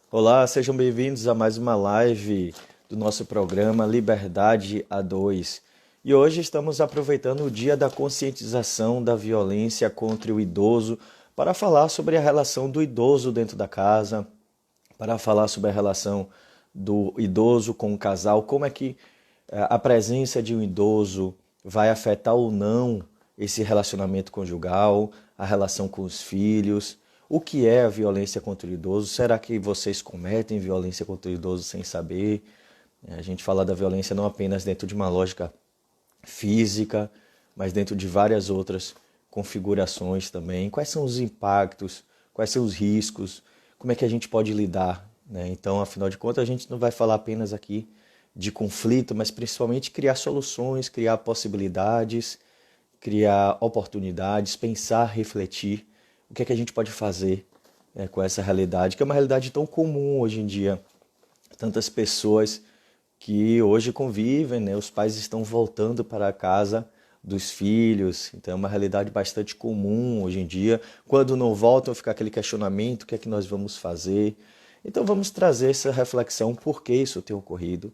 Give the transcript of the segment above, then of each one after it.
Olá, sejam bem-vindos a mais uma live do nosso programa Liberdade a 2. E hoje estamos aproveitando o Dia da Conscientização da Violência contra o Idoso para falar sobre a relação do idoso dentro da casa, para falar sobre a relação do idoso com o casal, como é que a presença de um idoso vai afetar ou não esse relacionamento conjugal, a relação com os filhos. O que é a violência contra o idoso? Será que vocês cometem violência contra o idoso sem saber? A gente fala da violência não apenas dentro de uma lógica física, mas dentro de várias outras configurações também. Quais são os impactos? Quais são os riscos? Como é que a gente pode lidar? Então, afinal de contas, a gente não vai falar apenas aqui de conflito, mas principalmente criar soluções, criar possibilidades, criar oportunidades, pensar, refletir. O que é que a gente pode fazer com essa realidade, que é uma realidade tão comum hoje em dia. Tantas pessoas que hoje convivem, né? Os pais estão voltando para a casa dos filhos, então é uma realidade bastante comum hoje em dia. Quando não voltam, fica aquele questionamento, o que é que nós vamos fazer? Então vamos trazer essa reflexão, por que isso tem ocorrido,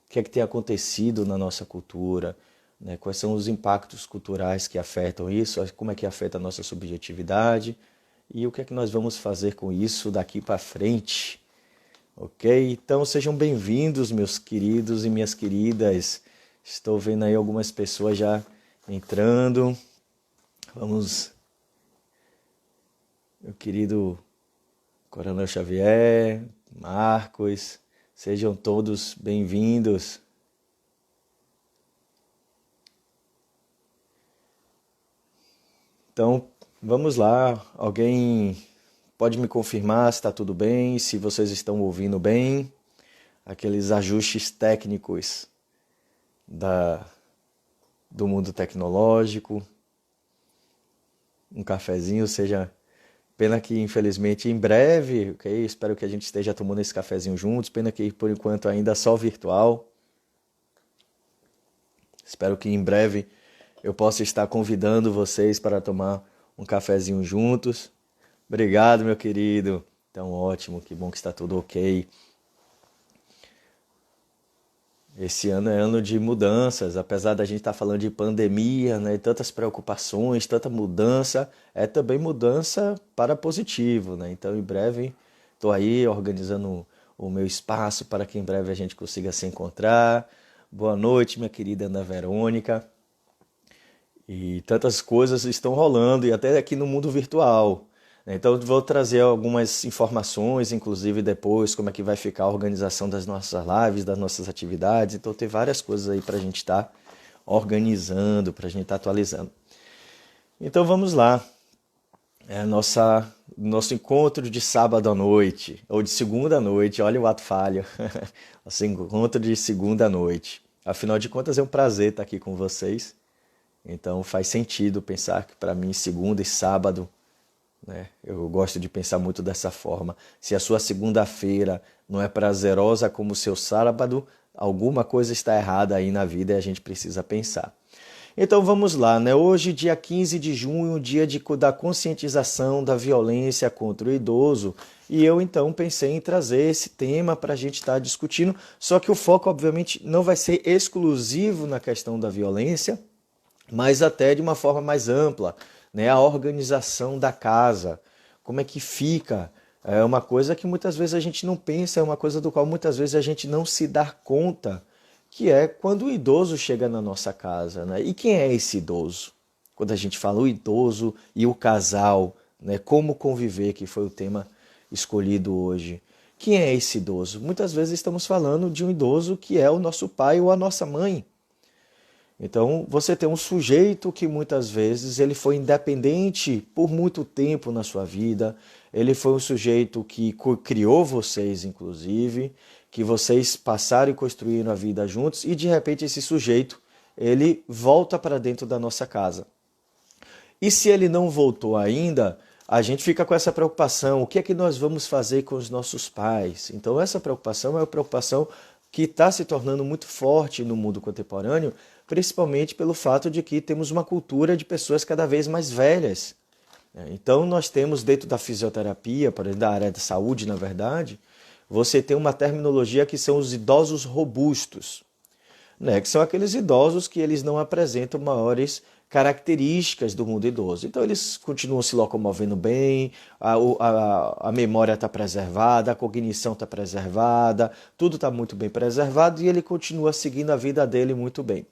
o que é que tem acontecido na nossa cultura, né? Quais são os impactos culturais que afetam isso, como é que afeta a nossa subjetividade e o que é que nós vamos fazer com isso daqui para frente. Ok? Então sejam bem-vindos, meus queridos e minhas queridas. Estou vendo aí algumas pessoas já entrando. Vamos, meu querido Coronel Xavier, Marcos, sejam todos bem-vindos. Então, vamos lá. Alguém pode me confirmar se está tudo bem, se vocês estão ouvindo bem? Aqueles ajustes técnicos do mundo tecnológico. Um cafezinho, seja... Pena que, infelizmente, em breve, ok? Espero que a gente esteja tomando esse cafezinho juntos. Pena que, por enquanto, ainda só virtual. Espero que em breve eu possa estar convidando vocês para tomar um cafezinho juntos. Obrigado, meu querido. Então, ótimo, que bom que está tudo ok. Esse ano é ano de mudanças, apesar da gente estar falando de pandemia, né, tantas preocupações, tanta mudança, é também mudança para positivo, né? Então, em breve, estou aí organizando o meu espaço para que em breve a gente consiga se encontrar. Boa noite, minha querida Ana Verônica. E tantas coisas estão rolando, e até aqui no mundo virtual. Então, eu vou trazer algumas informações, inclusive depois, como é que vai ficar a organização das nossas lives, das nossas atividades. Então, tem várias coisas aí para a gente estar organizando, para a gente estar atualizando. Então, vamos lá. É nosso encontro de sábado à noite, ou de segunda à noite, olha o ato falho. Nosso encontro de segunda à noite. Afinal de contas, é um prazer estar aqui com vocês. Então, faz sentido pensar que, para mim, segunda e sábado, né? Eu gosto de pensar muito dessa forma. Se a sua segunda-feira não é prazerosa como o seu sábado, alguma coisa está errada aí na vida e a gente precisa pensar. Então vamos lá, né? Hoje, dia 15 de junho, dia da conscientização da violência contra o idoso. E eu então pensei em trazer esse tema para a gente estar discutindo. Só que o foco, obviamente, não vai ser exclusivo na questão da violência, mas até de uma forma mais ampla, né? A organização da casa, como é que fica? É uma coisa que muitas vezes a gente não pensa, é uma coisa do qual muitas vezes a gente não se dá conta, que é quando o idoso chega na nossa casa, né? E quem é esse idoso? Quando a gente fala o idoso e o casal, né? Como conviver, que foi o tema escolhido hoje. Quem é esse idoso? Muitas vezes estamos falando de um idoso que é o nosso pai ou a nossa mãe. Então, você tem um sujeito que muitas vezes ele foi independente por muito tempo na sua vida, ele foi um sujeito que criou vocês, inclusive, que vocês passaram e construíram a vida juntos, e de repente esse sujeito, ele volta para dentro da nossa casa. E se ele não voltou ainda, a gente fica com essa preocupação, o que é que nós vamos fazer com os nossos pais? Então essa preocupação é uma preocupação que está se tornando muito forte no mundo contemporâneo, principalmente pelo fato de que temos uma cultura de pessoas cada vez mais velhas. Então nós temos dentro da fisioterapia, da área da saúde, na verdade, você tem uma terminologia que são os idosos robustos, né? Que são aqueles idosos que eles não apresentam maiores características do mundo idoso. Então eles continuam se locomovendo bem, a memória está preservada, a cognição está preservada, tudo está muito bem preservado e ele continua seguindo a vida dele muito bem.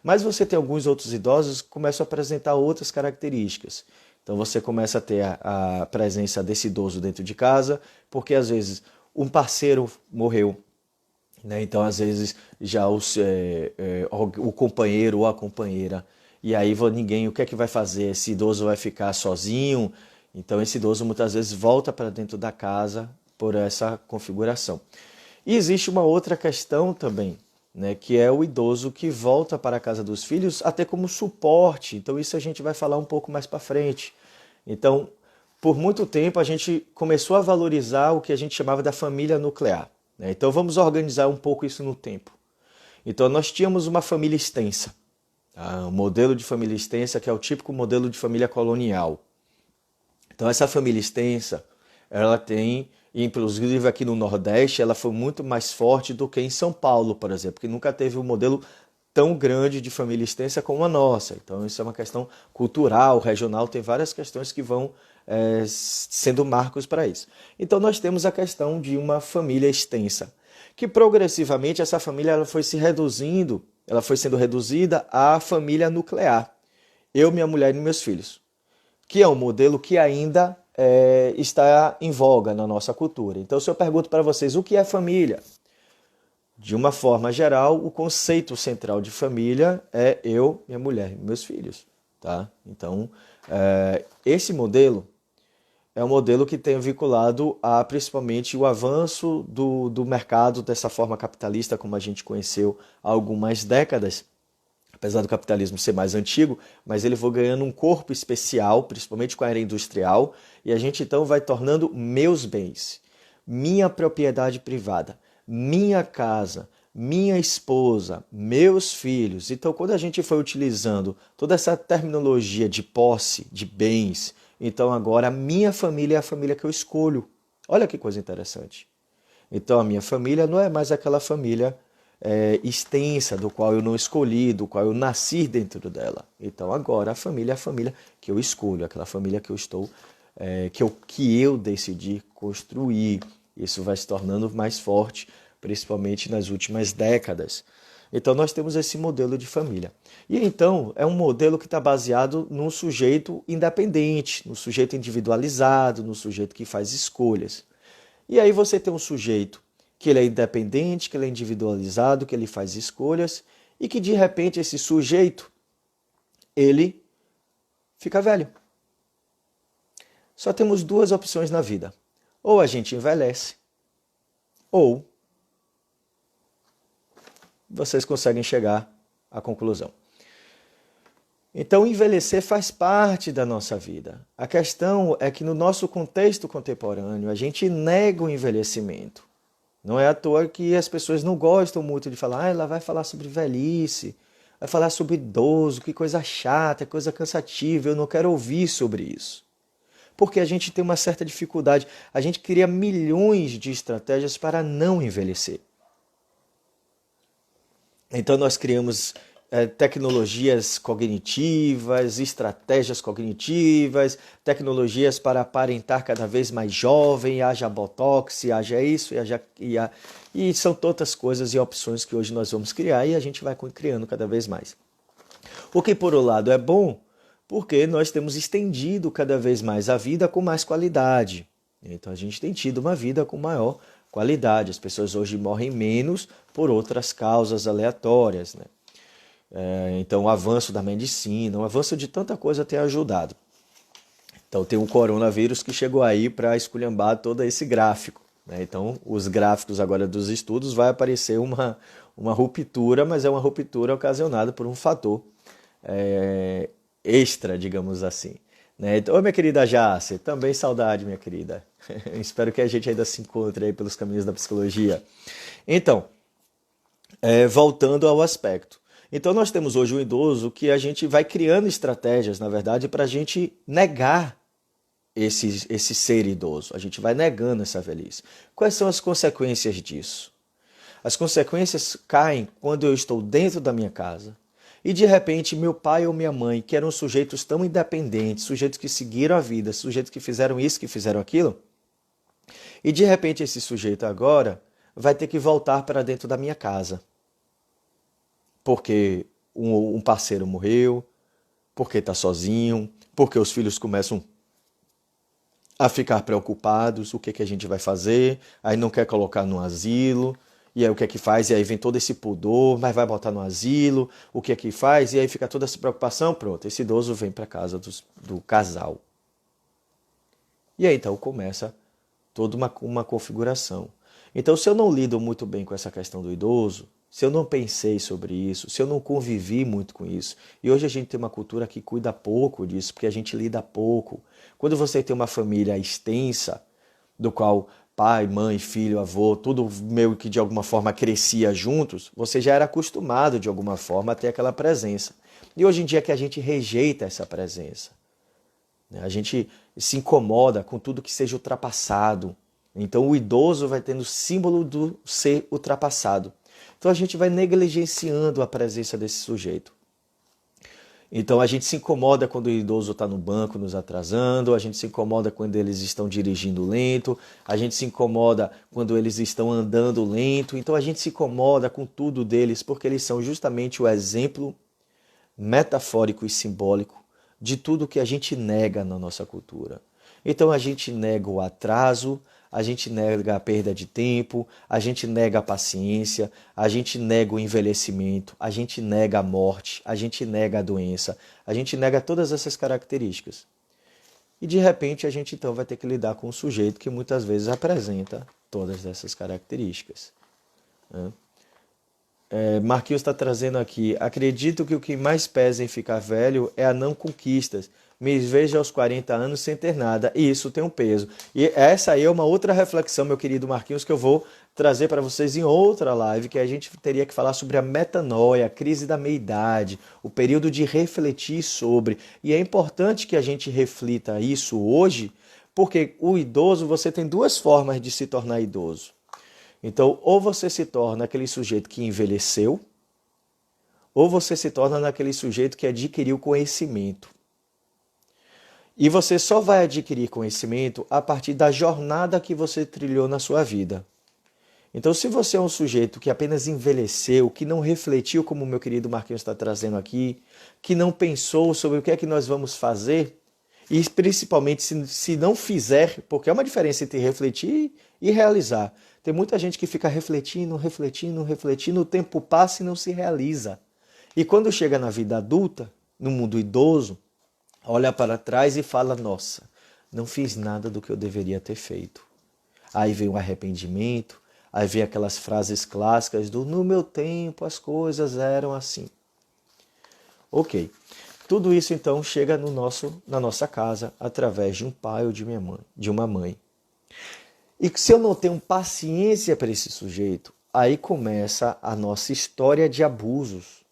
Mas você tem alguns outros idosos que começam a apresentar outras características. Então você começa a ter a presença desse idoso dentro de casa, porque às vezes um parceiro morreu, né? Então às vezes já o companheiro ou a companheira, e aí ninguém, o que é que vai fazer? Esse idoso vai ficar sozinho? Então esse idoso muitas vezes volta para dentro da casa por essa configuração. E existe uma outra questão também, né, que é o idoso que volta para a casa dos filhos até como suporte. Então isso a gente vai falar um pouco mais para frente. Então, por muito tempo a gente começou a valorizar o que a gente chamava da família nuclear, né? Então vamos organizar um pouco isso no tempo. Então nós tínhamos uma família extensa, tá? Um modelo de família extensa que é o típico modelo de família colonial. Então essa família extensa, ela tem, inclusive aqui no Nordeste, ela foi muito mais forte do que em São Paulo, por exemplo, que nunca teve um modelo tão grande de família extensa como a nossa. Então isso é uma questão cultural, regional, tem várias questões que vão sendo marcos para isso. Então nós temos a questão de uma família extensa, que progressivamente essa família ela foi se reduzindo, ela foi sendo reduzida à família nuclear. Eu, minha mulher e meus filhos, que é um modelo que ainda está em voga na nossa cultura. Então se eu pergunto para vocês o que é família, de uma forma geral, o conceito central de família é eu, minha mulher e meus filhos. Tá? Então, esse modelo é um modelo que tem vinculado a principalmente o avanço do mercado dessa forma capitalista como a gente conheceu há algumas décadas, apesar do capitalismo ser mais antigo, mas ele foi ganhando um corpo especial, principalmente com a era industrial, e a gente então vai tornando meus bens, minha propriedade privada, minha casa, minha esposa, meus filhos. Então, quando a gente foi utilizando toda essa terminologia de posse, de bens, então agora a minha família é a família que eu escolho. Olha que coisa interessante. Então, a minha família não é mais aquela família extensa, do qual eu não escolhi, do qual eu nasci dentro dela. Então, agora a família é a família que eu escolho, aquela família que eu estou, que eu decidi construir. Isso vai se tornando mais forte, principalmente nas últimas décadas. Então nós temos esse modelo de família. E então é um modelo que está baseado num sujeito independente, no sujeito individualizado, no sujeito que faz escolhas. E aí você tem um sujeito que ele é independente, que ele é individualizado, que ele faz escolhas e que de repente esse sujeito, ele fica velho. Só temos duas opções na vida. Ou a gente envelhece, ou vocês conseguem chegar à conclusão. Então, envelhecer faz parte da nossa vida. A questão é que no nosso contexto contemporâneo, a gente nega o envelhecimento. Não é à toa que as pessoas não gostam muito de falar, ela vai falar sobre velhice, vai falar sobre idoso, que coisa chata, coisa cansativa, eu não quero ouvir sobre isso. Porque a gente tem uma certa dificuldade, a gente cria milhões de estratégias para não envelhecer. Então nós criamos tecnologias cognitivas, estratégias cognitivas, tecnologias para aparentar cada vez mais jovem, haja botox, haja isso, e são tantas coisas e opções que hoje nós vamos criar e a gente vai criando cada vez mais. O que por um lado é bom, porque nós temos estendido cada vez mais a vida com mais qualidade. Então a gente tem tido uma vida com maior qualidade. As pessoas hoje morrem menos por outras causas aleatórias, né? Então o avanço da medicina, o avanço de tanta coisa tem ajudado. Então tem o coronavírus que chegou aí para esculhambar todo esse gráfico, né? Então os gráficos agora dos estudos vai aparecer uma ruptura, mas é uma ruptura ocasionada por um fator extra, digamos assim, né? Então, minha querida Jace, também saudade, minha querida. Espero que a gente ainda se encontre aí pelos caminhos da psicologia. Então, voltando ao aspecto. Então, nós temos hoje um idoso que a gente vai criando estratégias, na verdade, para a gente negar esse ser idoso, a gente vai negando essa velhice. Quais são as consequências disso? As consequências caem quando eu estou dentro da minha casa e de repente meu pai ou minha mãe, que eram sujeitos tão independentes, sujeitos que seguiram a vida, sujeitos que fizeram isso, que fizeram aquilo, e de repente esse sujeito agora vai ter que voltar para dentro da minha casa. Porque um parceiro morreu, porque está sozinho, porque os filhos começam a ficar preocupados, o que, que a gente vai fazer, aí não quer colocar no asilo, e aí o que é que faz? E aí vem todo esse pudor, mas vai botar no asilo, o que é que faz? E aí fica toda essa preocupação, pronto, esse idoso vem para casa do casal. E aí então começa toda uma configuração. Então, se eu não lido muito bem com essa questão do idoso, se eu não pensei sobre isso, se eu não convivi muito com isso, e hoje a gente tem uma cultura que cuida pouco disso, porque a gente lida pouco. Quando você tem uma família extensa, do qual pai, mãe, filho, avô, tudo meio que de alguma forma crescia juntos, você já era acostumado de alguma forma a ter aquela presença. E hoje em dia é que a gente rejeita essa presença. A gente se incomoda com tudo que seja ultrapassado. Então o idoso vai tendo o símbolo do ser ultrapassado. Então a gente vai negligenciando a presença desse sujeito. Então a gente se incomoda quando o idoso está no banco nos atrasando, a gente se incomoda quando eles estão dirigindo lento, a gente se incomoda quando eles estão andando lento. Então a gente se incomoda com tudo deles porque eles são justamente o exemplo metafórico e simbólico de tudo que a gente nega na nossa cultura. Então a gente nega o atraso, a gente nega a perda de tempo, a gente nega a paciência, a gente nega o envelhecimento, a gente nega a morte, a gente nega a doença, a gente nega todas essas características. E de repente a gente então vai ter que lidar com um sujeito que muitas vezes apresenta todas essas características. Marquinhos está trazendo aqui. Acredito que o que mais pesa em ficar velho é a não conquistas. Me vejo aos 40 anos sem ter nada. E isso tem um peso. E essa aí é uma outra reflexão, meu querido Marquinhos, que eu vou trazer para vocês em outra live, que a gente teria que falar sobre a metanoia, a crise da meia-idade, o período de refletir sobre. E é importante que a gente reflita isso hoje, porque o idoso, você tem duas formas de se tornar idoso. Então, ou você se torna aquele sujeito que envelheceu, ou você se torna naquele sujeito que adquiriu conhecimento. E você só vai adquirir conhecimento a partir da jornada que você trilhou na sua vida. Então, se você é um sujeito que apenas envelheceu, que não refletiu, como o meu querido Marquinhos está trazendo aqui, que não pensou sobre o que é que nós vamos fazer, e principalmente se não fizer, porque é uma diferença entre refletir e realizar. Tem muita gente que fica refletindo, o tempo passa e não se realiza. E quando chega na vida adulta, no mundo idoso, olha para trás e fala, nossa, não fiz nada do que eu deveria ter feito. Aí vem o arrependimento, aí vem aquelas frases clássicas do no meu tempo as coisas eram assim. Ok, tudo isso então chega na nossa casa através de um pai ou de uma mãe. E se eu não tenho paciência para esse sujeito, aí começa a nossa história de abusos.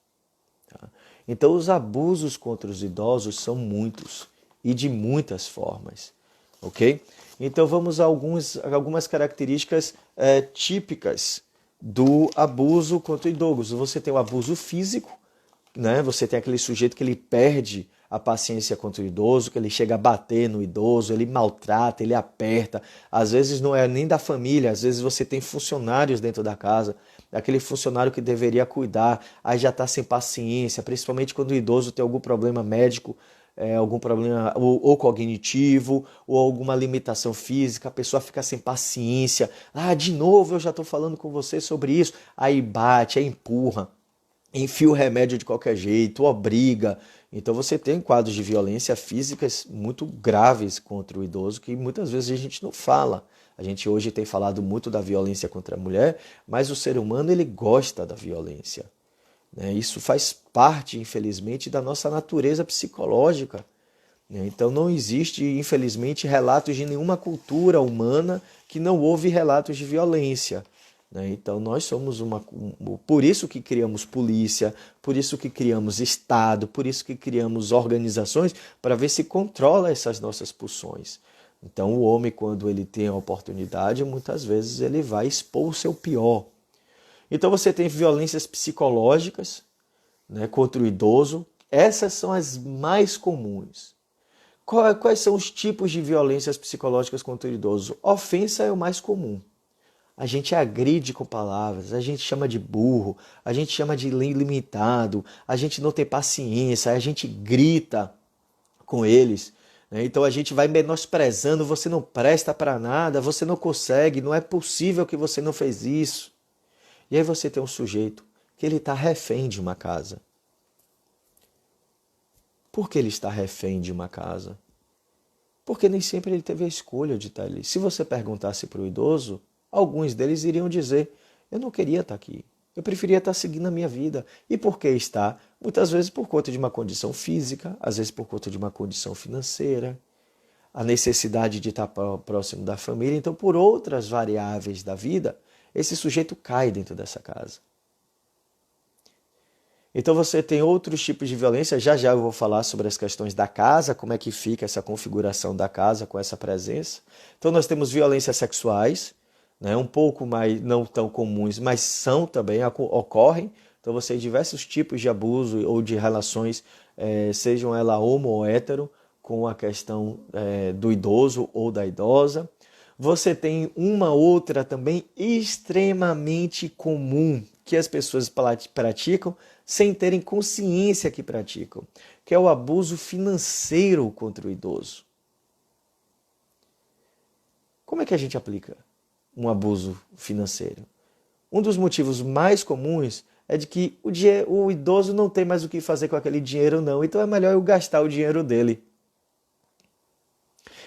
Tá? Então os abusos contra os idosos são muitos e de muitas formas. Ok? Então vamos a algumas características típicas do abuso contra o idoso. Você tem o abuso físico, né? Você tem aquele sujeito que ele perde a paciência contra o idoso, que ele chega a bater no idoso, ele maltrata, ele aperta. Às vezes não é nem da família, às vezes você tem funcionários dentro da casa, aquele funcionário que deveria cuidar, aí já está sem paciência, principalmente quando o idoso tem algum problema médico, algum problema ou cognitivo, ou alguma limitação física, a pessoa fica sem paciência. Ah, de novo eu já estou falando com você sobre isso. Aí bate, aí empurra, enfia o remédio de qualquer jeito, obriga. Então você tem quadros de violência físicas muito graves contra o idoso que muitas vezes a gente não fala. A gente hoje tem falado muito da violência contra a mulher, mas o ser humano ele gosta da violência. Isso faz parte, infelizmente, da nossa natureza psicológica. Então não existe, infelizmente, relatos de nenhuma cultura humana que não houve relatos de violência. Então nós somos por isso que criamos polícia, por isso que criamos Estado, por isso que criamos organizações para ver se controla essas nossas pulsões. Então o homem, quando ele tem a oportunidade, muitas vezes ele vai expor o seu pior. Então você tem violências psicológicas, né, contra o idoso. Essas são as mais comuns. Quais são os tipos de violências psicológicas contra o idoso? Ofensa é o mais comum. A gente agride com palavras, a gente chama de burro, a gente chama de limitado, a gente não tem paciência, a gente grita com eles. Né? Então a gente vai menosprezando, você não presta para nada, você não consegue, não é possível que você não fez isso. E aí você tem um sujeito que ele está refém de uma casa. Por que ele está refém de uma casa? Porque nem sempre ele teve a escolha de estar ali. Se você perguntasse para o idoso, alguns deles iriam dizer, eu não queria estar aqui, eu preferia estar seguindo a minha vida. E por que está? Muitas vezes por conta de uma condição física, às vezes por conta de uma condição financeira, a necessidade de estar próximo da família. Então, por outras variáveis da vida, esse sujeito cai dentro dessa casa. Então você tem outros tipos de violência, já já eu vou falar sobre as questões da casa, como é que fica essa configuração da casa com essa presença. Então nós temos violências sexuais, né, um pouco mais não tão comuns, mas são também, ocorrem. Então você tem diversos tipos de abuso ou de relações, sejam ela homo ou hétero, com a questão do idoso ou da idosa. Você tem uma outra também extremamente comum que as pessoas praticam sem terem consciência que praticam, que é o abuso financeiro contra o idoso. Como é que a gente aplica um abuso financeiro? Um dos motivos mais comuns é de que o idoso não tem mais o que fazer com aquele dinheiro não, então é melhor eu gastar o dinheiro dele.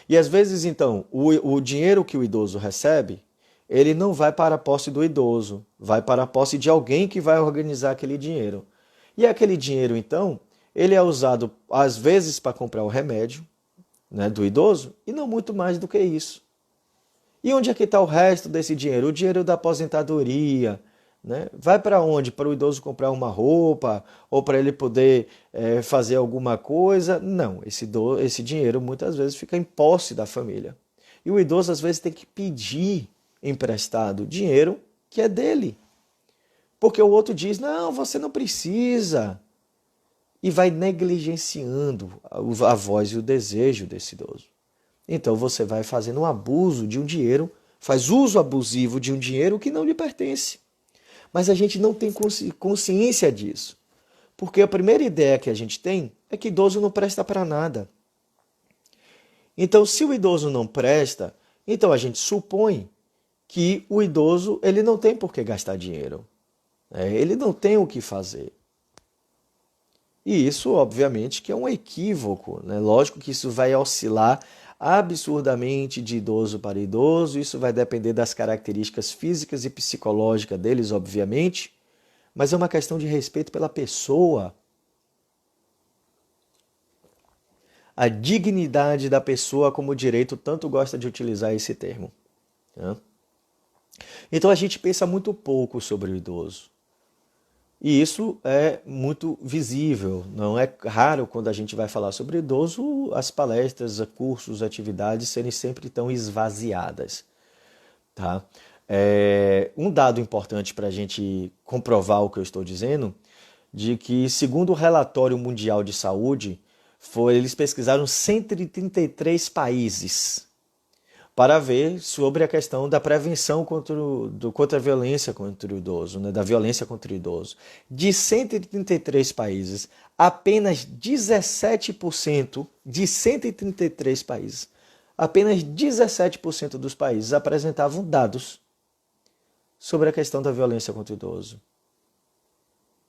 E às vezes, então, o dinheiro que o idoso recebe, ele não vai para a posse do idoso, vai para a posse de alguém que vai organizar aquele dinheiro. E aquele dinheiro, então, ele é usado às vezes para comprar o remédio, né, do idoso e não muito mais do que isso. E onde é que está o resto desse dinheiro? O dinheiro da aposentadoria, né? Vai para onde? Para o idoso comprar uma roupa ou para ele poder fazer alguma coisa? Não, esse dinheiro muitas vezes fica em posse da família. E o idoso às vezes tem que pedir emprestado dinheiro que é dele. Porque o outro diz, não, você não precisa. E vai negligenciando a voz e o desejo desse idoso. Então você vai fazendo um abuso de um dinheiro, faz uso abusivo de um dinheiro que não lhe pertence. Mas a gente não tem consciência disso. Porque a primeira ideia que a gente tem é que idoso não presta para nada. Então, se o idoso não presta, então a gente supõe que o idoso ele não tem por que gastar dinheiro. Ele não tem o que fazer. E isso, obviamente, que é um equívoco. Né? Lógico que isso vai oscilar absurdamente de idoso para idoso, isso vai depender das características físicas e psicológicas deles, obviamente, mas é uma questão de respeito pela pessoa. A dignidade da pessoa, como o direito tanto gosta de utilizar esse termo. Né? Então a gente pensa muito pouco sobre o idoso. E isso é muito visível, não é raro quando a gente vai falar sobre idoso, as palestras, cursos, atividades serem sempre tão esvaziadas. Tá? Um dado importante para a gente comprovar o que eu estou dizendo, de que segundo o Relatório Mundial de Saúde, eles pesquisaram 133 países para ver sobre a questão da prevenção contra a violência contra o idoso, né, da violência contra o idoso. De 133 países, apenas 17% de 133 países, apenas 17% dos países apresentavam dados sobre a questão da violência contra o idoso.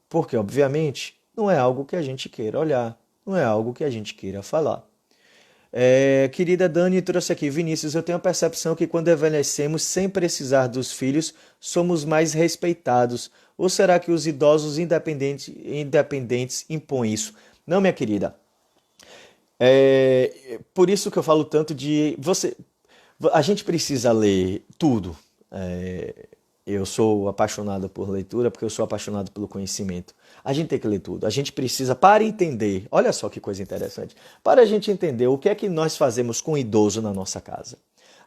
Porque, obviamente, não é algo que a gente queira olhar, não é algo que a gente queira falar. Querida Dani trouxe aqui, Vinícius, eu tenho a percepção que quando envelhecemos sem precisar dos filhos, somos mais respeitados. Ou será que os idosos independentes impõem isso? Não, minha querida. Por isso que eu falo tanto de... A gente precisa ler tudo. Eu sou apaixonado por leitura porque eu sou apaixonado pelo conhecimento. A gente tem que ler tudo. A gente precisa, para entender, olha só que coisa interessante, para a gente entender o que é que nós fazemos com o idoso na nossa casa.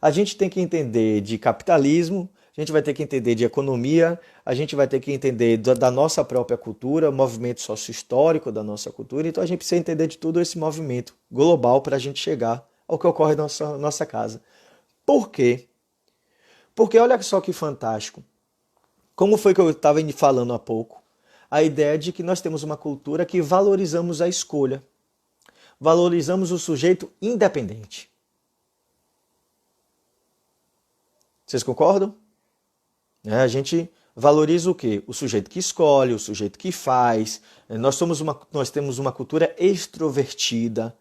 A gente tem que entender de capitalismo, a gente vai ter que entender de economia, a gente vai ter que entender da nossa própria cultura, o movimento sócio-histórico da nossa cultura. Então a gente precisa entender de todo esse movimento global para a gente chegar ao que ocorre na nossa casa. Por quê? Porque olha só que fantástico. Como foi que eu estava falando há pouco? A ideia de que nós temos uma cultura que valorizamos a escolha. Valorizamos o sujeito independente. Vocês concordam? A gente valoriza o quê? O sujeito que escolhe, o sujeito que faz. Nós temos uma cultura extrovertida.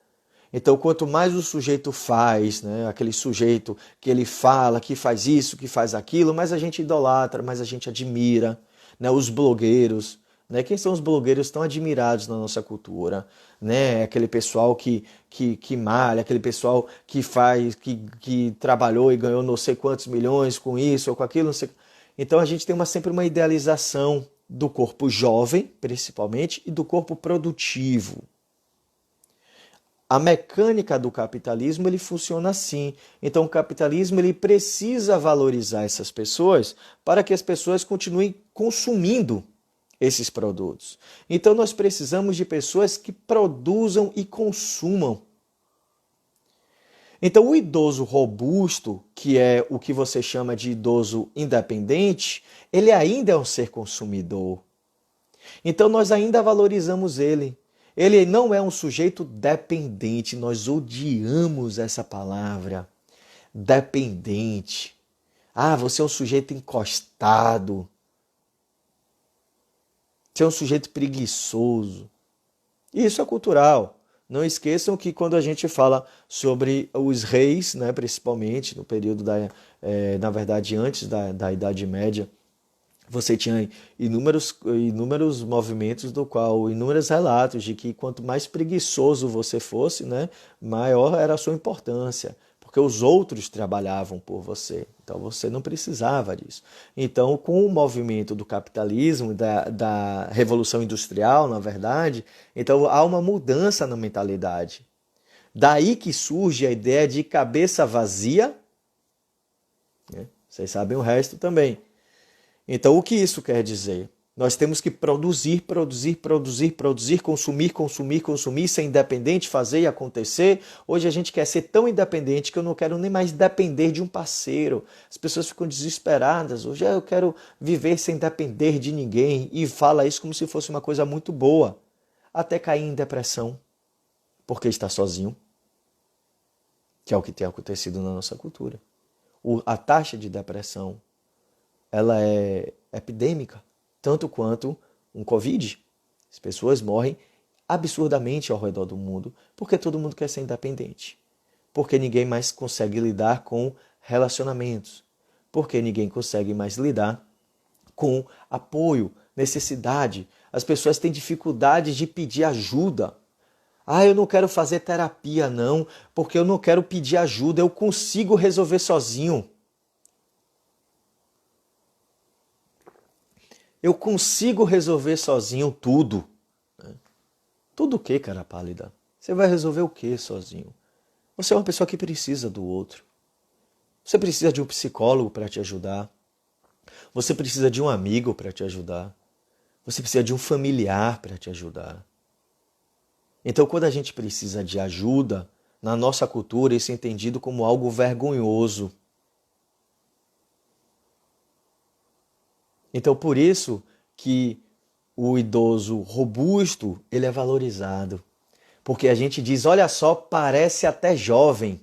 Então, quanto mais o sujeito faz, né, aquele sujeito que ele fala, que faz isso, que faz aquilo, mais a gente idolatra, mais a gente admira. Né, os blogueiros. Né, quem são os blogueiros tão admirados na nossa cultura? Né, aquele pessoal que malha, aquele pessoal que faz, que trabalhou e ganhou não sei quantos milhões com isso ou com aquilo, não sei. Então a gente tem sempre uma idealização do corpo jovem, principalmente, e do corpo produtivo. A mecânica do capitalismo ele funciona assim. Então o capitalismo ele precisa valorizar essas pessoas para que as pessoas continuem consumindo esses produtos. Então nós precisamos de pessoas que produzam e consumam. Então o idoso robusto, que é o que você chama de idoso independente, ele ainda é um ser consumidor. Então nós ainda valorizamos ele. Ele não é um sujeito dependente, nós odiamos essa palavra, dependente. Ah, você é um sujeito encostado. Você é um sujeito preguiçoso. Isso é cultural. Não esqueçam que quando a gente fala sobre os reis, né, principalmente no período na verdade, antes da Idade Média, você tinha inúmeros movimentos inúmeros relatos de que quanto mais preguiçoso você fosse, né, maior era a sua importância, porque os outros trabalhavam por você. Então você não precisava disso. Então, com o movimento do capitalismo, da Revolução Industrial, na verdade, então há uma mudança na mentalidade. Daí que surge a ideia de cabeça vazia, né? Vocês sabem o resto também. Então, o que isso quer dizer? Nós temos que produzir, consumir, ser independente, fazer e acontecer. Hoje a gente quer ser tão independente que eu não quero nem mais depender de um parceiro. As pessoas ficam desesperadas. Hoje eu quero viver sem depender de ninguém e fala isso como se fosse uma coisa muito boa. Até cair em depressão, porque está sozinho, que é o que tem acontecido na nossa cultura. A taxa de depressão, ela é epidêmica, tanto quanto um Covid. As pessoas morrem absurdamente ao redor do mundo porque todo mundo quer ser independente. Porque ninguém mais consegue lidar com relacionamentos. Porque ninguém consegue mais lidar com apoio, necessidade. As pessoas têm dificuldade de pedir ajuda. Ah, eu não quero fazer terapia não, porque eu não quero pedir ajuda, eu consigo resolver sozinho. Eu consigo resolver sozinho tudo. Tudo o que, cara pálida? Você vai resolver o que sozinho? Você é uma pessoa que precisa do outro. Você precisa de um psicólogo para te ajudar. Você precisa de um amigo para te ajudar. Você precisa de um familiar para te ajudar. Então, quando a gente precisa de ajuda, na nossa cultura isso é entendido como algo vergonhoso. Então, por isso que o idoso robusto, ele é valorizado. Porque a gente diz, olha só, parece até jovem.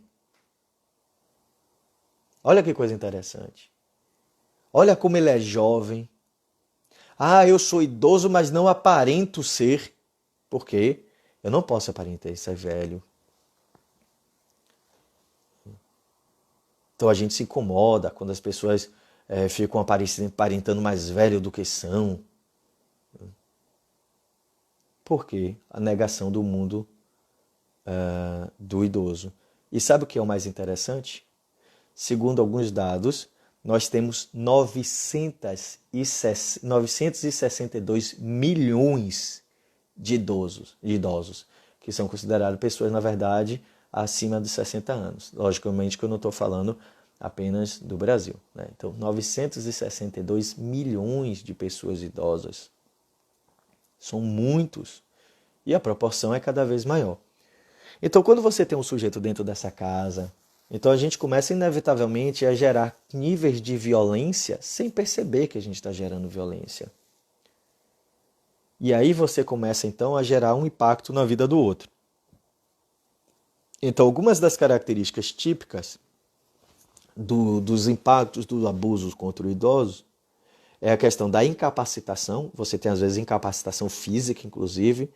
Olha que coisa interessante. Olha como ele é jovem. Ah, eu sou idoso, mas não aparento ser. Por quê? Eu não posso aparentar ser velho. Então a gente se incomoda quando as pessoas ficam aparentando mais velho do que são. Por quê? A negação do mundo do idoso. E sabe o que é o mais interessante? Segundo alguns dados, nós temos 962 milhões de idosos, que são considerados pessoas, na verdade, acima de 60 anos. Logicamente que eu não estou falando apenas do Brasil, né? Então, 962 milhões de pessoas idosas. São muitos. E a proporção é cada vez maior. Então, quando você tem um sujeito dentro dessa casa, então a gente começa inevitavelmente a gerar níveis de violência sem perceber que a gente está gerando violência. E aí você começa então a gerar um impacto na vida do outro. Então, algumas das características típicas dos impactos dos abusos contra o idoso é a questão da incapacitação. Você tem às vezes incapacitação física, inclusive.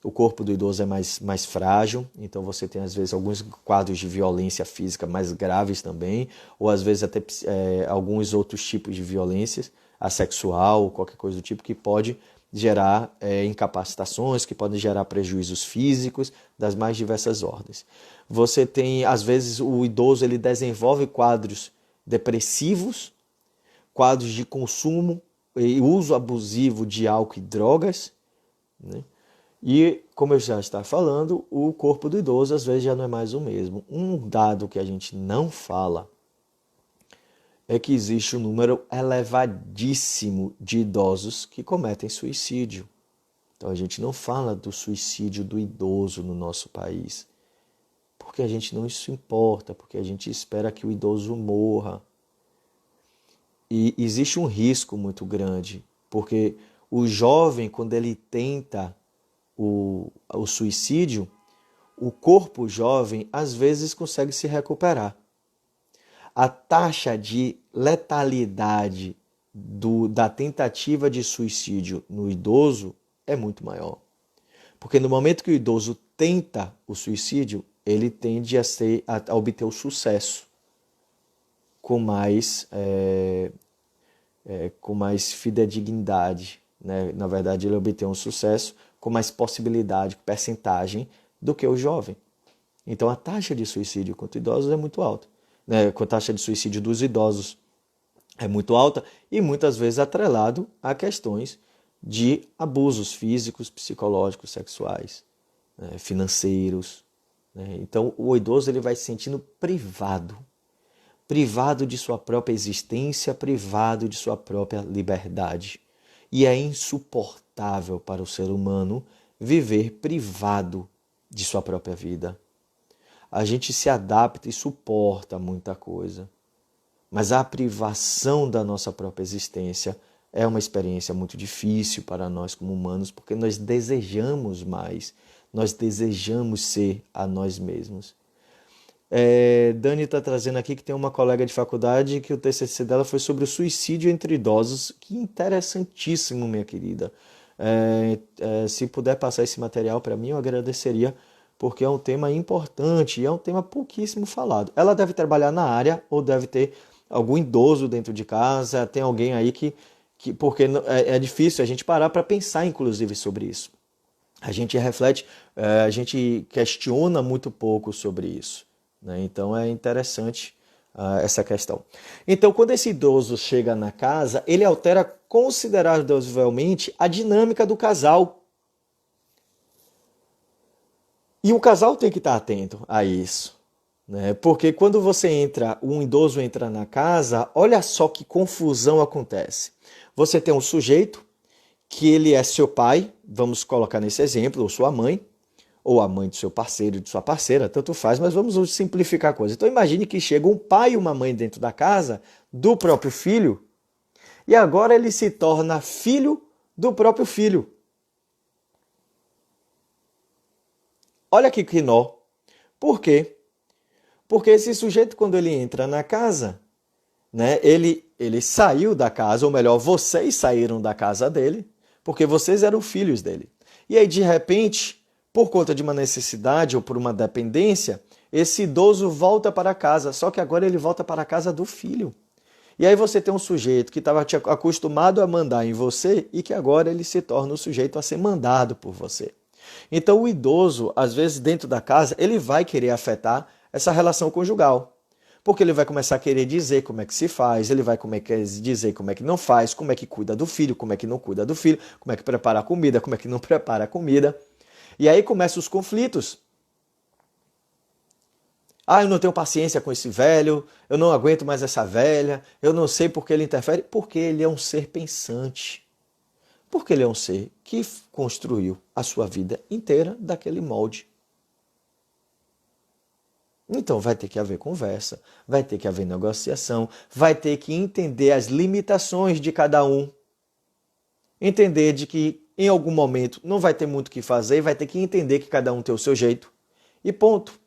O corpo do idoso é mais frágil, então você tem às vezes alguns quadros de violência física mais graves também, ou às vezes até alguns outros tipos de violências, assexual, qualquer coisa do tipo, que pode gerar incapacitações, que podem gerar prejuízos físicos das mais diversas ordens. Você tem, às vezes, o idoso ele desenvolve quadros depressivos, quadros de consumo e uso abusivo de álcool e drogas, né? E, como eu já estava falando, o corpo do idoso às vezes já não é mais o mesmo. Um dado que a gente não fala é que existe um número elevadíssimo de idosos que cometem suicídio. Então a gente não fala do suicídio do idoso no nosso país, porque a gente não se importa, porque a gente espera que o idoso morra. E existe um risco muito grande, porque o jovem, quando ele tenta o suicídio, o corpo jovem às vezes consegue se recuperar. A taxa de letalidade da tentativa de suicídio no idoso é muito maior. Porque no momento que o idoso tenta o suicídio, ele tende a obter o sucesso com mais fidedignidade, né? Na verdade, ele obtém um sucesso com mais possibilidade, percentagem, do que o jovem. Então, a taxa de suicídio contra idosos é muito alta, né? A taxa de suicídio dos idosos é muito alta e muitas vezes atrelado a questões de abusos físicos, psicológicos, sexuais, né? Financeiros, né? Então, o idoso ele vai se sentindo privado de sua própria existência, privado de sua própria liberdade. E é insuportável para o ser humano viver privado de sua própria vida. A gente se adapta e suporta muita coisa, mas a privação da nossa própria existência é uma experiência muito difícil para nós como humanos, porque nós desejamos mais, nós desejamos ser a nós mesmos. Dani está trazendo aqui que tem uma colega de faculdade que o TCC dela foi sobre o suicídio entre idosos. Que interessantíssimo, minha querida. Se puder passar esse material para mim, eu agradeceria, porque é um tema importante e é um tema pouquíssimo falado. Ela deve trabalhar na área ou deve ter algum idoso dentro de casa, tem alguém aí porque é difícil a gente parar para pensar, inclusive, sobre isso. A gente reflete, a gente questiona muito pouco sobre isso, né? Então é interessante essa questão. Então, quando esse idoso chega na casa, ele altera consideravelmente a dinâmica do casal. E o casal tem que estar atento a isso, né? Porque quando um idoso entra na casa, olha só que confusão acontece. Você tem um sujeito que ele é seu pai, vamos colocar nesse exemplo, ou sua mãe, ou a mãe do seu parceiro e de sua parceira, tanto faz, mas vamos simplificar a coisa. Então imagine que chega um pai e uma mãe dentro da casa do próprio filho, e agora ele se torna filho do próprio filho. Olha que nó. Por quê? Porque esse sujeito, quando ele entra na casa, né, ele saiu da casa, ou melhor, vocês saíram da casa dele, porque vocês eram filhos dele. E aí, de repente, por conta de uma necessidade ou por uma dependência, esse idoso volta para casa, só que agora ele volta para a casa do filho. E aí você tem um sujeito que estava acostumado a mandar em você e que agora ele se torna o sujeito a ser mandado por você. Então o idoso, às vezes dentro da casa, ele vai querer afetar essa relação conjugal. Porque ele vai começar a querer dizer como é que se faz, ele vai dizer como é que não faz, como é que cuida do filho, como é que não cuida do filho, como é que prepara a comida, como é que não prepara a comida. E aí começam os conflitos. Ah, eu não tenho paciência com esse velho, eu não aguento mais essa velha, eu não sei por que ele interfere. Porque ele é um ser pensante. Porque ele é um ser que construiu a sua vida inteira daquele molde. Então vai ter que haver conversa, vai ter que haver negociação, vai ter que entender as limitações de cada um. Entender de que em algum momento não vai ter muito o que fazer, vai ter que entender que cada um tem o seu jeito. E ponto.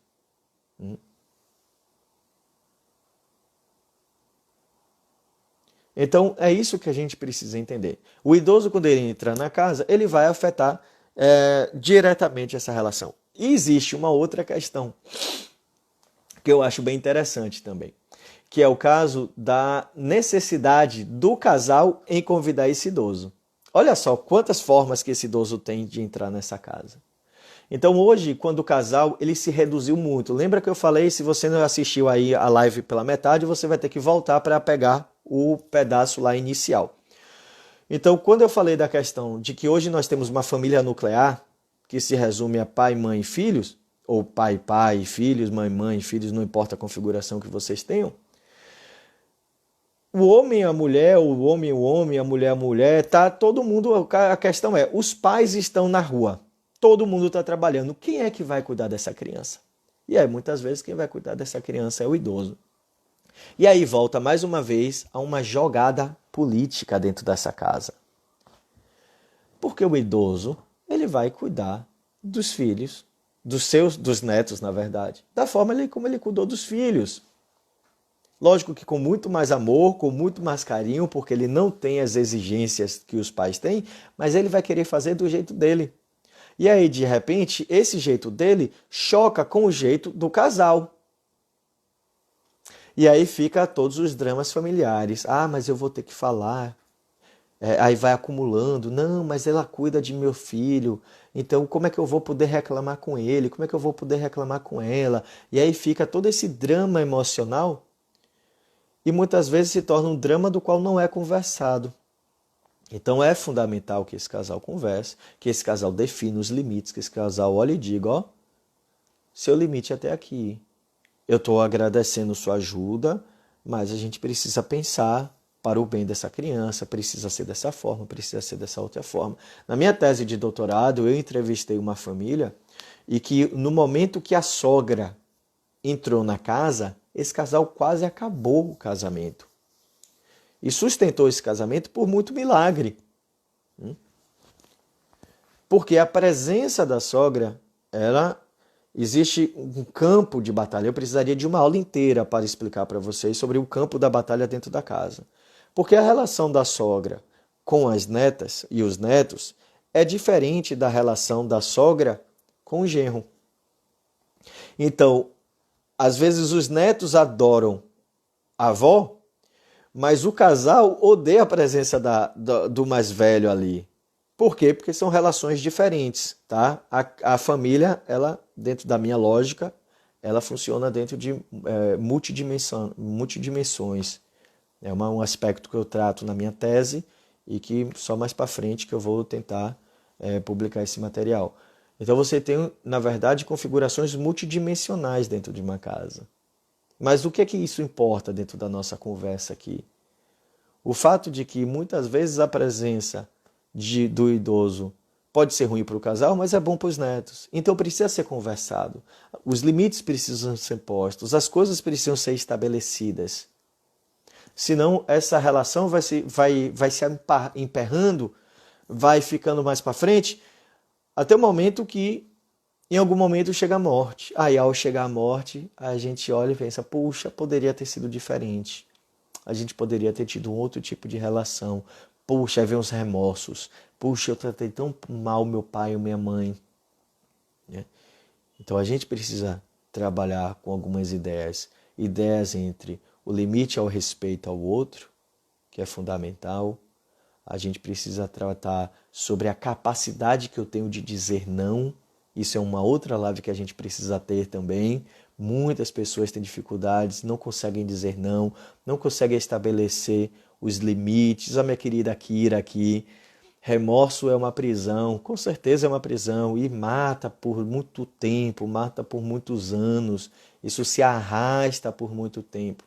Então, é isso que a gente precisa entender. O idoso, quando ele entra na casa, ele vai afetar diretamente essa relação. E existe uma outra questão que eu acho bem interessante também, que é o caso da necessidade do casal em convidar esse idoso. Olha só quantas formas que esse idoso tem de entrar nessa casa. Então hoje, quando o casal ele se reduziu muito, lembra que eu falei, se você não assistiu aí a live pela metade, você vai ter que voltar para pegar o pedaço lá inicial. Então, quando eu falei da questão de que hoje nós temos uma família nuclear, que se resume a pai, mãe e filhos, ou pai, pai, filhos, mãe, mãe, filhos, não importa a configuração que vocês tenham, o homem, a mulher, o homem, a mulher, tá todo mundo, a questão é, os pais estão na rua, todo mundo está trabalhando, quem é que vai cuidar dessa criança? E aí, muitas vezes, quem vai cuidar dessa criança é o idoso. E aí volta mais uma vez a uma jogada política dentro dessa casa. Porque o idoso, ele vai cuidar dos filhos, dos netos, na verdade, da forma como ele cuidou dos filhos. Lógico que com muito mais amor, com muito mais carinho, porque ele não tem as exigências que os pais têm, mas ele vai querer fazer do jeito dele. E aí, de repente, esse jeito dele choca com o jeito do casal. E aí fica todos os dramas familiares. Ah, mas eu vou ter que falar. Aí vai acumulando. Não, mas ela cuida de meu filho. Então, como é que eu vou poder reclamar com ele? Como é que eu vou poder reclamar com ela? E aí fica todo esse drama emocional. E muitas vezes se torna um drama do qual não é conversado. Então é fundamental que esse casal converse, que esse casal defina os limites, que esse casal olhe e diga, ó, seu limite é até aqui. Eu estou agradecendo sua ajuda, mas a gente precisa pensar para o bem dessa criança, precisa ser dessa forma, precisa ser dessa outra forma. Na minha tese de doutorado, eu entrevistei uma família e que no momento que a sogra entrou na casa, esse casal quase acabou o casamento. E sustentou esse casamento por muito milagre. Porque a presença da sogra, ela existe um campo de batalha. Eu precisaria de uma aula inteira para explicar para vocês sobre o campo da batalha dentro da casa. Porque a relação da sogra com as netas e os netos é diferente da relação da sogra com o genro. Então, às vezes os netos adoram a avó, mas o casal odeia a presença do mais velho ali. Por quê? Porque são relações diferentes, tá? A família, ela, dentro da minha lógica, ela funciona dentro de multidimensões. É um aspecto que eu trato na minha tese e que só mais para frente que eu vou tentar publicar esse material. Então você tem, na verdade, configurações multidimensionais dentro de uma casa. Mas o que é que isso importa dentro da nossa conversa aqui? O fato de que muitas vezes a presença do idoso pode ser ruim para o casal, mas é bom para os netos. Então precisa ser conversado. Os limites precisam ser postos, as coisas precisam ser estabelecidas. Senão essa relação vai se emperrando, vai ficando mais para frente, até o momento que em algum momento chega a morte. Aí ao chegar a morte, a gente olha e pensa, puxa, poderia ter sido diferente. A gente poderia ter tido um outro tipo de relação. Puxa, aí vem os remorsos. Puxa, eu tratei tão mal meu pai ou minha mãe. Então a gente precisa trabalhar com algumas ideias. Ideias entre o limite ao respeito ao outro, que é fundamental. A gente precisa tratar sobre a capacidade que eu tenho de dizer não. Isso é uma outra live que a gente precisa ter também, Muitas pessoas têm dificuldades, não conseguem dizer não, não conseguem estabelecer os limites. A minha querida Kira aqui, remorso é uma prisão, com certeza é uma prisão e mata por muito tempo, mata por muitos anos. Isso se arrasta por muito tempo.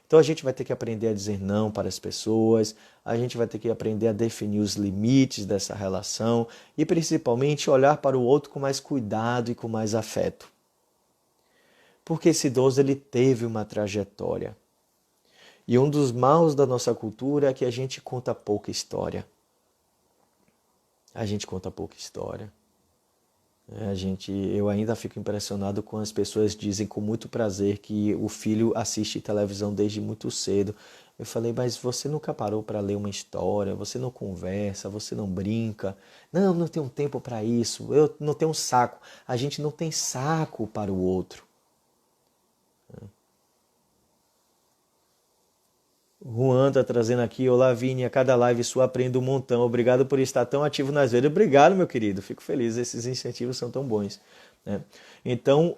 Então a gente vai ter que aprender a dizer não para as pessoas, a gente vai ter que aprender a definir os limites dessa relação e principalmente olhar para o outro com mais cuidado e com mais afeto. Porque esse idoso ele teve uma trajetória. E um dos maus da nossa cultura é que a gente conta pouca história. A gente conta pouca história. Eu ainda fico impressionado quando as pessoas dizem com muito prazer que o filho assiste televisão desde muito cedo. Eu falei, mas você nunca parou para ler uma história, você não conversa, você não brinca. Não, não tenho tempo para isso, eu não tenho saco. A gente não tem saco para o outro. Juan está trazendo aqui, olá Vini, a cada live sua aprendo um montão, obrigado por estar tão ativo nas redes. Obrigado, meu querido, fico feliz, esses incentivos são tão bons. Né? Então,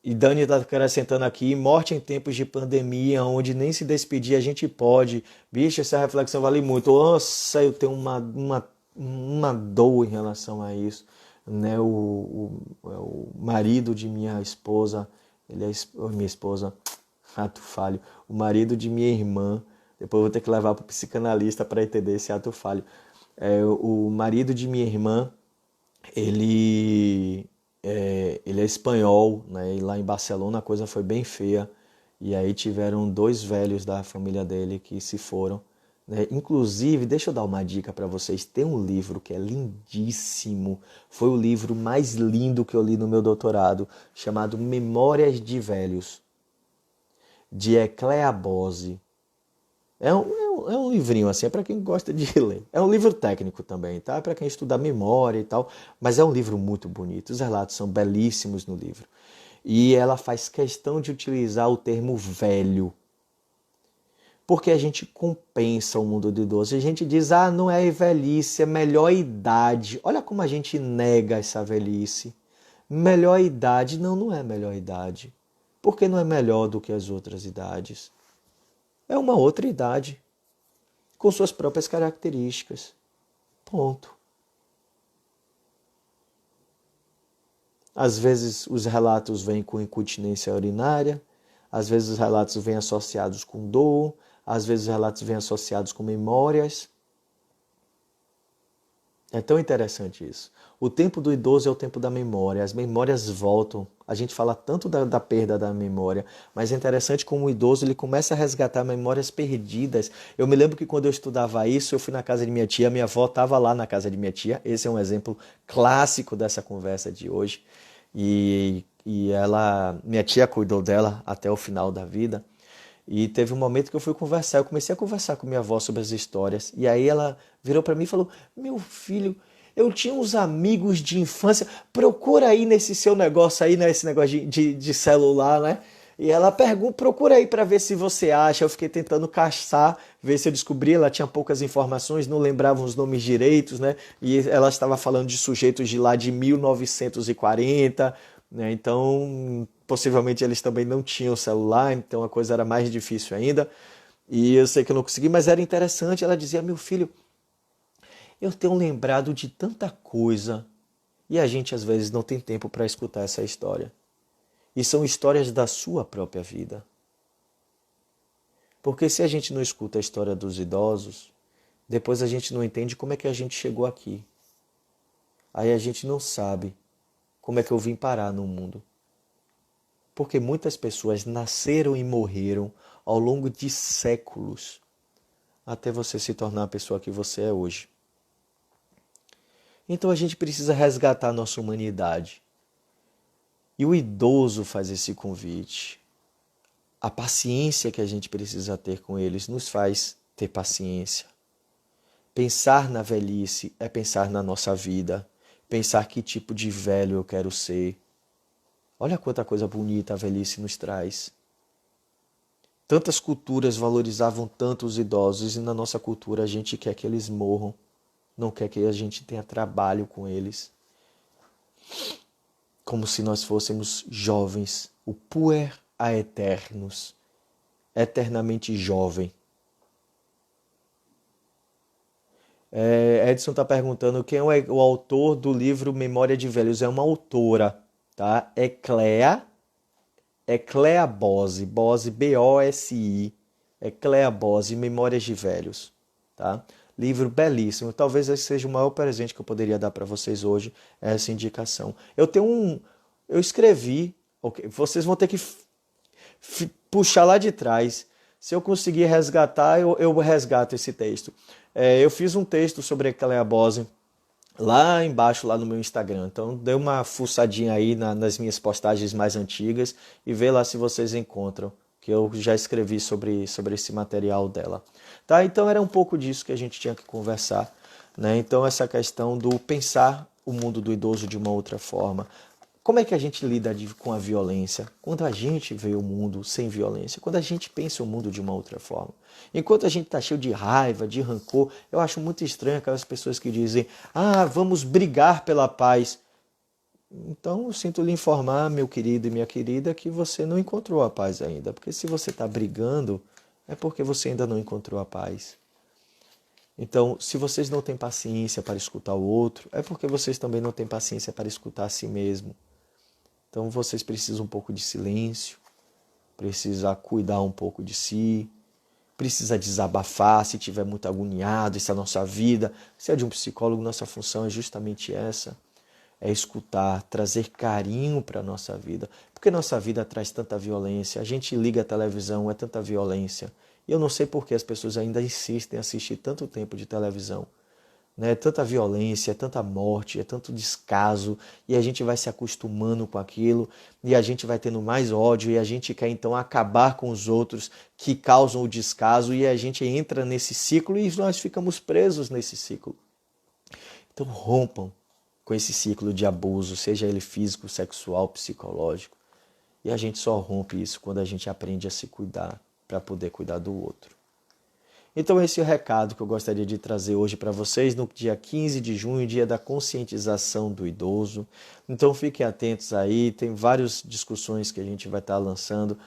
e Dani está acrescentando aqui, morte em tempos de pandemia, onde nem se despedir a gente pode. Bicho, essa reflexão vale muito. Nossa, eu tenho uma dor em relação a isso. Né? O marido de minha esposa, minha esposa, ato falho, o marido de minha irmã, depois eu vou ter que levar para o psicanalista para entender esse ato falho. O marido de minha irmã, ele é espanhol, né? E lá em Barcelona a coisa foi bem feia. E aí tiveram 2 velhos da família dele que se foram. Né? Inclusive, deixa eu dar uma dica para vocês. Tem um livro que é lindíssimo. Foi o livro mais lindo que eu li no meu doutorado, chamado Memórias de Velhos, de Ecléa Bose. É um livrinho assim, é para quem gosta de ler. É um livro técnico também, tá? É para quem estuda memória e tal, mas é um livro muito bonito. Os relatos são belíssimos no livro. E ela faz questão de utilizar o termo velho, porque a gente compensa o mundo do idoso. A gente diz, não é velhice, é melhor idade. Olha como a gente nega essa velhice. Melhor idade, não é melhor idade. Porque não é melhor do que as outras idades. É uma outra idade, com suas próprias características. Ponto. Às vezes os relatos vêm com incontinência urinária, às vezes os relatos vêm associados com dor, às vezes os relatos vêm associados com memórias. É tão interessante isso. O tempo do idoso é o tempo da memória. As memórias voltam. A gente fala tanto da perda da memória, mas é interessante como o idoso ele começa a resgatar memórias perdidas. Eu me lembro que quando eu estudava isso, eu fui na casa de minha tia, minha avó estava lá na casa de minha tia. Esse é um exemplo clássico dessa conversa de hoje. E minha tia cuidou dela até o final da vida. E teve um momento que eu fui conversar, eu comecei a conversar com minha avó sobre as histórias. E aí ela virou para mim e falou, meu filho, eu tinha uns amigos de infância, procura aí nesse seu negócio aí, nesse negócio de celular, né? E ela procura aí para ver se você acha. Eu fiquei tentando caçar, ver se eu descobri. Ela tinha poucas informações, não lembrava os nomes direitos, né? E ela estava falando de sujeitos de lá de 1940, né? Então, possivelmente eles também não tinham celular, então a coisa era mais difícil ainda. E eu sei que eu não consegui, mas era interessante. Ela dizia, meu filho, eu tenho lembrado de tanta coisa. E a gente às vezes não tem tempo para escutar essa história. E são histórias da sua própria vida. Porque se a gente não escuta a história dos idosos, depois a gente não entende como é que a gente chegou aqui. Aí a gente não sabe como é que eu vim parar no mundo. Porque muitas pessoas nasceram e morreram ao longo de séculos até você se tornar a pessoa que você é hoje. Então a gente precisa resgatar a nossa humanidade. E o idoso faz esse convite. A paciência que a gente precisa ter com eles nos faz ter paciência. Pensar na velhice é pensar na nossa vida. Pensar que tipo de velho eu quero ser. Olha quanta coisa bonita a velhice nos traz. Tantas culturas valorizavam tanto os idosos e na nossa cultura a gente quer que eles morram. Não quer que a gente tenha trabalho com eles. como se nós fôssemos jovens, o puer a eternus, eternamente jovem. Edson está perguntando quem é o autor do livro Memória de Velhos. É uma autora, tá? Ecléa Bosi, Bosi, Ecléa Bosi, Memórias de Velhos, tá? Livro belíssimo. Talvez esse seja o maior presente que eu poderia dar para vocês hoje, essa indicação. Eu escrevi, ok, vocês vão ter que puxar lá de trás. Se eu conseguir resgatar, eu resgato esse texto. Eu fiz um texto sobre a Ecléa Bosi lá embaixo, lá no meu Instagram. Então, dê uma fuçadinha aí nas minhas postagens mais antigas e vê lá se vocês encontram, que eu já escrevi sobre esse material dela. Tá? Então, era um pouco disso que a gente tinha que conversar, né? Então, essa questão do pensar o mundo do idoso de uma outra forma. Como é que a gente lida com a violência? Quando a gente vê o mundo sem violência, quando a gente pensa o mundo de uma outra forma. Enquanto a gente está cheio de raiva, de rancor, eu acho muito estranho aquelas pessoas que dizem: vamos brigar pela paz. Então, eu sinto lhe informar, meu querido e minha querida, que você não encontrou a paz ainda. Porque se você está brigando, é porque você ainda não encontrou a paz. Então, se vocês não têm paciência para escutar o outro, é porque vocês também não têm paciência para escutar a si mesmo. Então vocês precisam um pouco de silêncio, precisa cuidar um pouco de si, precisa desabafar se estiver muito agoniado, essa é a nossa vida. Se é de um psicólogo, nossa função é justamente essa, é escutar, trazer carinho para a nossa vida. Porque nossa vida traz tanta violência, a gente liga a televisão, é tanta violência. E eu não sei por que as pessoas ainda insistem em assistir tanto tempo de televisão. É tanta violência, é tanta morte, é tanto descaso, e a gente vai se acostumando com aquilo, e a gente vai tendo mais ódio, e a gente quer então acabar com os outros que causam o descaso, e a gente entra nesse ciclo e nós ficamos presos nesse ciclo. Então rompam com esse ciclo de abuso, seja ele físico, sexual, psicológico, e a gente só rompe isso quando a gente aprende a se cuidar para poder cuidar do outro. Então esse é o recado que eu gostaria de trazer hoje para vocês no dia 15 de junho, dia da conscientização do idoso. Então fiquem atentos aí, tem várias discussões que a gente vai estar lançando.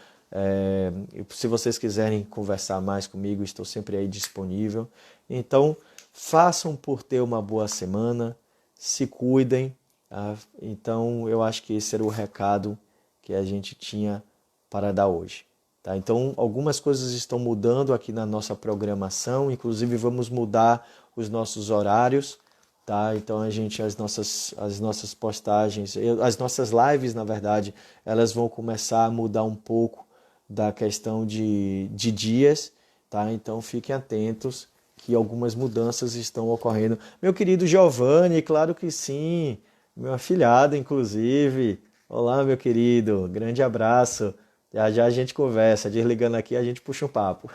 Se vocês quiserem conversar mais comigo, estou sempre aí disponível. Então façam por ter uma boa semana, se cuidem. Tá? Então eu acho que esse era o recado que a gente tinha para dar hoje. Tá? Então, algumas coisas estão mudando aqui na nossa programação, inclusive vamos mudar os nossos horários. Tá? Então, as nossas postagens, as nossas lives, na verdade, elas vão começar a mudar um pouco da questão de dias. Tá? Então, fiquem atentos que algumas mudanças estão ocorrendo. Meu querido Giovanni, claro que sim, meu afilhado, inclusive. Olá, meu querido, grande abraço. Já já a gente conversa, desligando aqui a gente puxa um papo,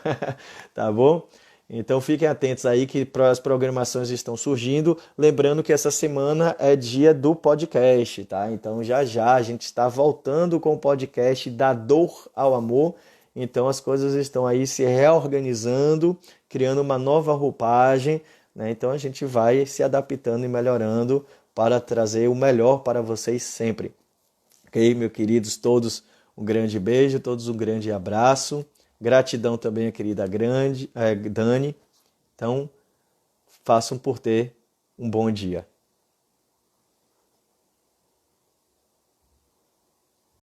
tá bom? Então fiquem atentos aí que as programações estão surgindo. Lembrando que essa semana é dia do podcast, tá? Então já já a gente está voltando com o podcast Da Dor ao Amor. Então as coisas estão aí se reorganizando, criando uma nova roupagem, né? Então a gente vai se adaptando e melhorando para trazer o melhor para vocês sempre. Ok, meus queridos todos? Um grande beijo, todos um grande abraço. Gratidão também, a querida Dani. Então, façam por ter um bom dia.